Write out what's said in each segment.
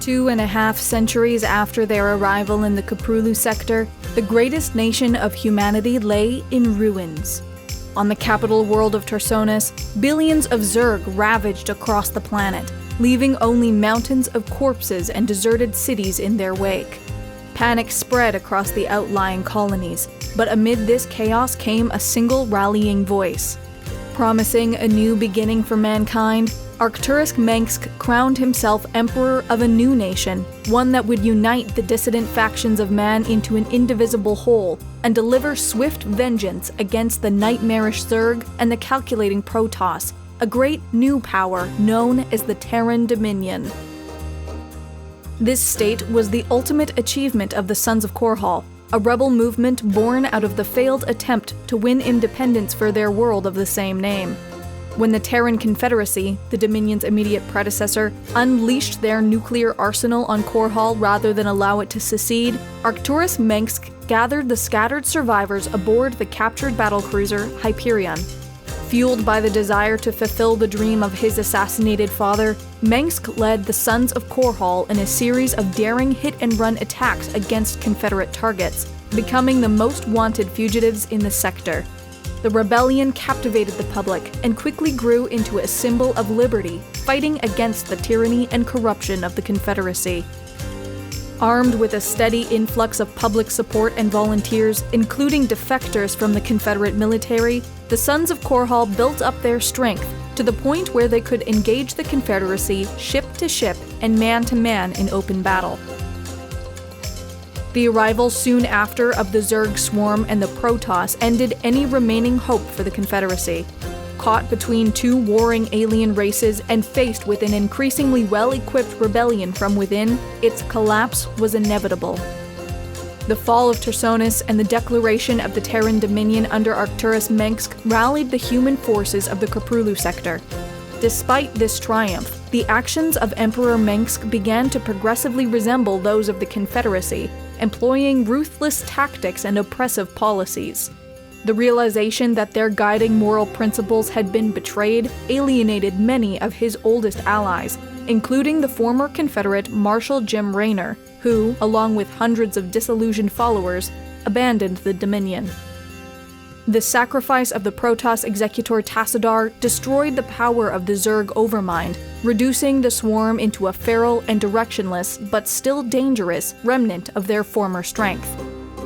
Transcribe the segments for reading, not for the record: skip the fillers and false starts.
2.5 centuries after their arrival in the Korhal sector, the greatest nation of humanity lay in ruins. On the capital world of Tarsonis, billions of Zerg ravaged across the planet, leaving only mountains of corpses and deserted cities in their wake. Panic spread across the outlying colonies, but amid this chaos came a single rallying voice. Promising a new beginning for mankind, Arcturus Mengsk crowned himself emperor of a new nation, one that would unite the dissident factions of man into an indivisible whole, and deliver swift vengeance against the nightmarish Zerg and the calculating Protoss, a great new power known as the Terran Dominion. This state was the ultimate achievement of the Sons of Korhal, a rebel movement born out of the failed attempt to win independence for their world of the same name. When the Terran Confederacy, the Dominion's immediate predecessor, unleashed their nuclear arsenal on Korhal rather than allow it to secede, Arcturus Mengsk gathered the scattered survivors aboard the captured battlecruiser Hyperion. Fueled by the desire to fulfill the dream of his assassinated father, Mengsk led the Sons of Korhal in a series of daring hit-and-run attacks against Confederate targets, becoming the most wanted fugitives in the sector. The rebellion captivated the public and quickly grew into a symbol of liberty, fighting against the tyranny and corruption of the Confederacy. Armed with a steady influx of public support and volunteers, including defectors from the Confederate military, the Sons of Korhal built up their strength to the point where they could engage the Confederacy ship to ship and man to man in open battle. The arrival soon after of the Zerg swarm and the Protoss ended any remaining hope for the Confederacy. Caught between two warring alien races and faced with an increasingly well-equipped rebellion from within, its collapse was inevitable. The fall of Tarsonis and the declaration of the Terran Dominion under Arcturus Mengsk rallied the human forces of the Korhal sector. Despite this triumph, the actions of Emperor Mengsk began to progressively resemble those of the Confederacy, employing ruthless tactics and oppressive policies. The realization that their guiding moral principles had been betrayed alienated many of his oldest allies, including the former Confederate Marshal Jim Raynor, who, along with hundreds of disillusioned followers, abandoned the Dominion. The sacrifice of the Protoss executor Tassadar destroyed the power of the Zerg overmind, reducing the swarm into a feral and directionless, but still dangerous, remnant of their former strength.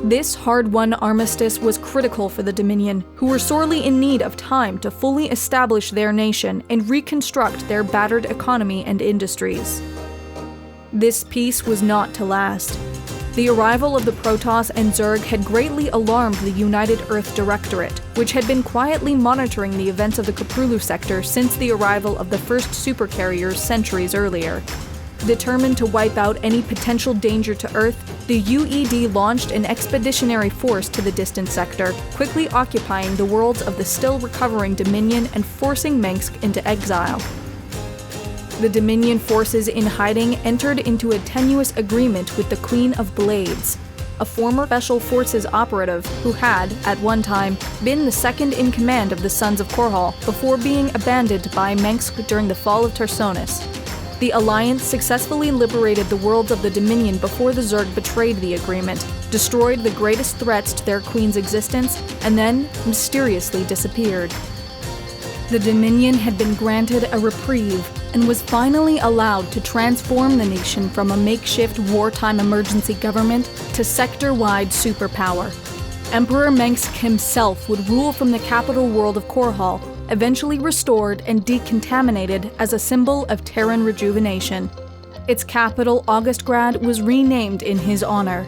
This hard-won armistice was critical for the Dominion, who were sorely in need of time to fully establish their nation and reconstruct their battered economy and industries. This peace was not to last. The arrival of the Protoss and Zerg had greatly alarmed the United Earth Directorate, which had been quietly monitoring the events of the Korhal sector since the arrival of the first supercarriers centuries earlier. Determined to wipe out any potential danger to Earth, the UED launched an expeditionary force to the distant sector, quickly occupying the worlds of the still-recovering Dominion and forcing Mengsk into exile. The Dominion forces in hiding entered into a tenuous agreement with the Queen of Blades, a former Special Forces operative who had, at one time, been the second in command of the Sons of Korhal before being abandoned by Mengsk during the fall of Tarsonis. The Alliance successfully liberated the worlds of the Dominion before the Zerg betrayed the agreement, destroyed the greatest threats to their queen's existence, and then mysteriously disappeared. The Dominion had been granted a reprieve and was finally allowed to transform the nation from a makeshift wartime emergency government to sector-wide superpower. Emperor Mengsk himself would rule from the capital world of Korhal, eventually restored and decontaminated as a symbol of Terran rejuvenation. Its capital, Augustgrad, was renamed in his honor.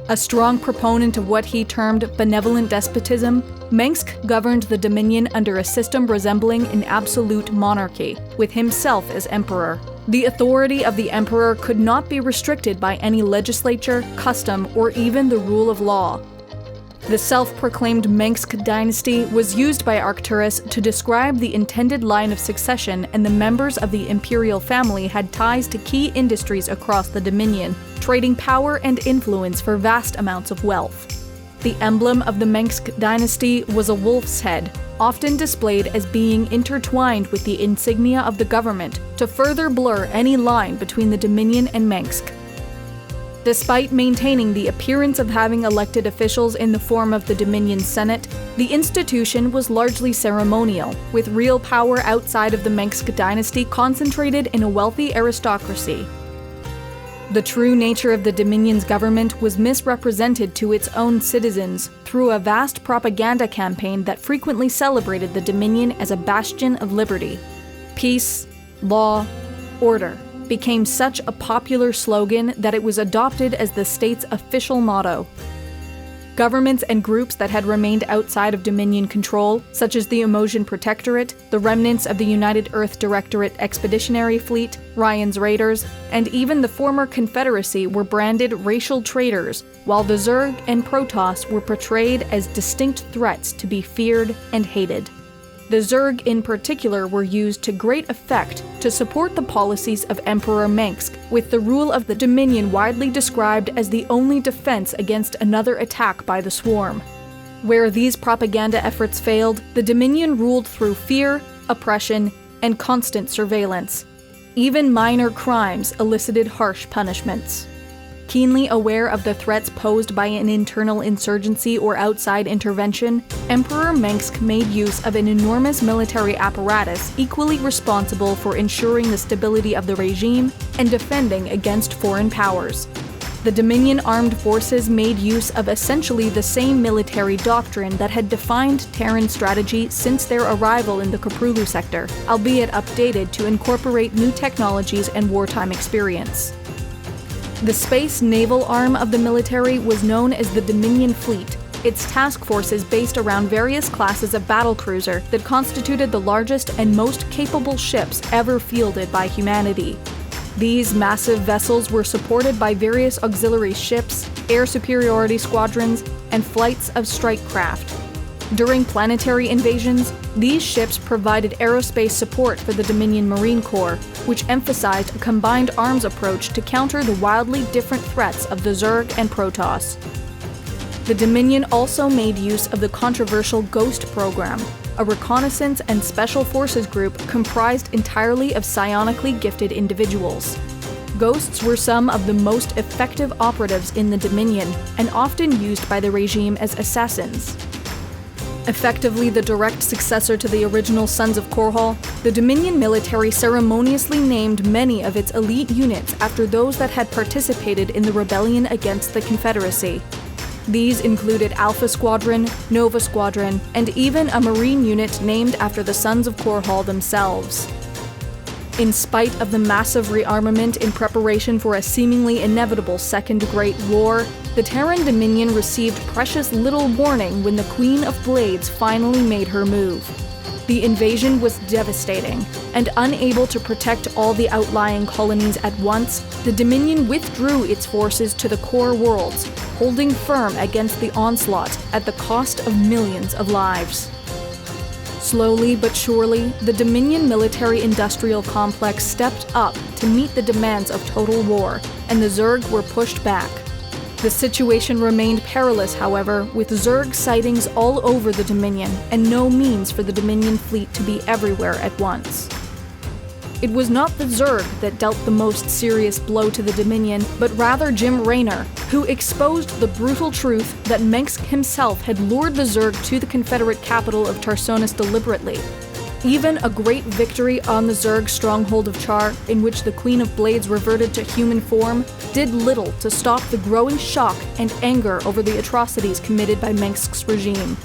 A strong proponent of what he termed benevolent despotism, Mengsk governed the Dominion under a system resembling an absolute monarchy, with himself as emperor. The authority of the emperor could not be restricted by any legislature, custom, or even the rule of law. The self-proclaimed Mengsk dynasty was used by Arcturus to describe the intended line of succession, and the members of the imperial family had ties to key industries across the Dominion, trading power and influence for vast amounts of wealth. The emblem of the Mengsk dynasty was a wolf's head, often displayed as being intertwined with the insignia of the government to further blur any line between the Dominion and Mengsk. Despite maintaining the appearance of having elected officials in the form of the Dominion Senate, the institution was largely ceremonial, with real power outside of the Mengsk dynasty concentrated in a wealthy aristocracy. The true nature of the Dominion's government was misrepresented to its own citizens through a vast propaganda campaign that frequently celebrated the Dominion as a bastion of liberty. Peace, law, order became such a popular slogan that it was adopted as the state's official motto. Governments and groups that had remained outside of Dominion control, such as the Emosian Protectorate, the remnants of the United Earth Directorate Expeditionary Fleet, Ryan's Raiders, and even the former Confederacy were branded racial traitors, while the Zerg and Protoss were portrayed as distinct threats to be feared and hated. The Zerg in particular were used to great effect to support the policies of Emperor Mengsk, with the rule of the Dominion widely described as the only defense against another attack by the Swarm. Where these propaganda efforts failed, the Dominion ruled through fear, oppression, and constant surveillance. Even minor crimes elicited harsh punishments. Keenly aware of the threats posed by an internal insurgency or outside intervention, Emperor Mengsk made use of an enormous military apparatus equally responsible for ensuring the stability of the regime and defending against foreign powers. The Dominion armed forces made use of essentially the same military doctrine that had defined Terran strategy since their arrival in the Koprulu sector, albeit updated to incorporate new technologies and wartime experience. The space naval arm of the military was known as the Dominion Fleet, its task forces based around various classes of battlecruiser that constituted the largest and most capable ships ever fielded by humanity. These massive vessels were supported by various auxiliary ships, air superiority squadrons, and flights of strike craft. During planetary invasions, these ships provided aerospace support for the Dominion Marine Corps, which emphasized a combined arms approach to counter the wildly different threats of the Zerg and Protoss. The Dominion also made use of the controversial Ghost program, a reconnaissance and special forces group comprised entirely of psionically gifted individuals. Ghosts were some of the most effective operatives in the Dominion, and often used by the regime as assassins. Effectively the direct successor to the original Sons of Korhal, the Dominion military ceremoniously named many of its elite units after those that had participated in the rebellion against the Confederacy. These included Alpha Squadron, Nova Squadron, and even a Marine unit named after the Sons of Korhal themselves. In spite of the massive rearmament in preparation for a seemingly inevitable Second Great War, the Terran Dominion received precious little warning when the Queen of Blades finally made her move. The invasion was devastating, and unable to protect all the outlying colonies at once, the Dominion withdrew its forces to the core worlds, holding firm against the onslaught at the cost of millions of lives. Slowly but surely, the Dominion military-industrial complex stepped up to meet the demands of total war, and the Zerg were pushed back. The situation remained perilous, however, with Zerg sightings all over the Dominion, and no means for the Dominion fleet to be everywhere at once. It was not the Zerg that dealt the most serious blow to the Dominion, but rather Jim Raynor, who exposed the brutal truth that Mengsk himself had lured the Zerg to the Confederate capital of Tarsonis deliberately. Even a great victory on the Zerg stronghold of Char, in which the Queen of Blades reverted to human form, did little to stop the growing shock and anger over the atrocities committed by Mengsk's regime.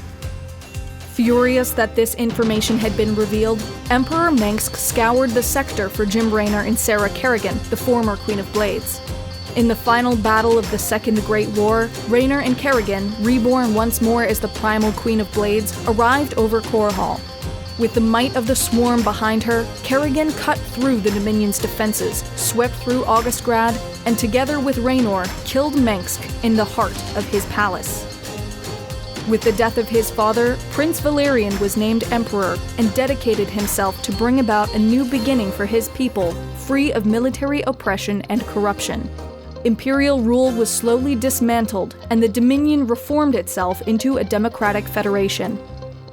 Furious that this information had been revealed, Emperor Mengsk scoured the sector for Jim Raynor and Sarah Kerrigan, the former Queen of Blades. In the final battle of the Second Great War, Raynor and Kerrigan, reborn once more as the primal Queen of Blades, arrived over Korhal. With the might of the Swarm behind her, Kerrigan cut through the Dominion's defenses, swept through Augustgrad, and together with Raynor, killed Mengsk in the heart of his palace. With the death of his father, Prince Valerian was named emperor and dedicated himself to bring about a new beginning for his people, free of military oppression and corruption. Imperial rule was slowly dismantled, and the Dominion reformed itself into a democratic federation.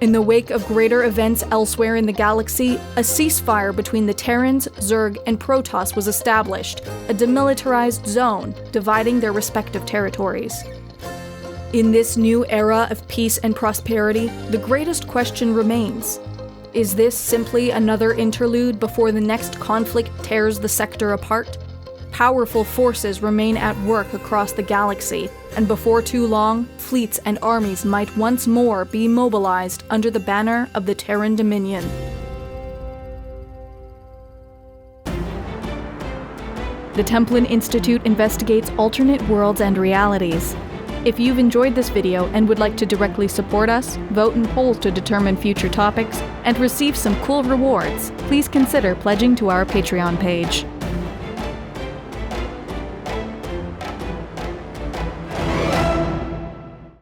In the wake of greater events elsewhere in the galaxy, a ceasefire between the Terrans, Zerg, and Protoss was established, a demilitarized zone dividing their respective territories. In this new era of peace and prosperity, the greatest question remains. Is this simply another interlude before the next conflict tears the sector apart? Powerful forces remain at work across the galaxy, and before too long, fleets and armies might once more be mobilized under the banner of the Terran Dominion. The Templin Institute investigates alternate worlds and realities. If you've enjoyed this video and would like to directly support us, vote in polls to determine future topics, and receive some cool rewards, please consider pledging to our Patreon page.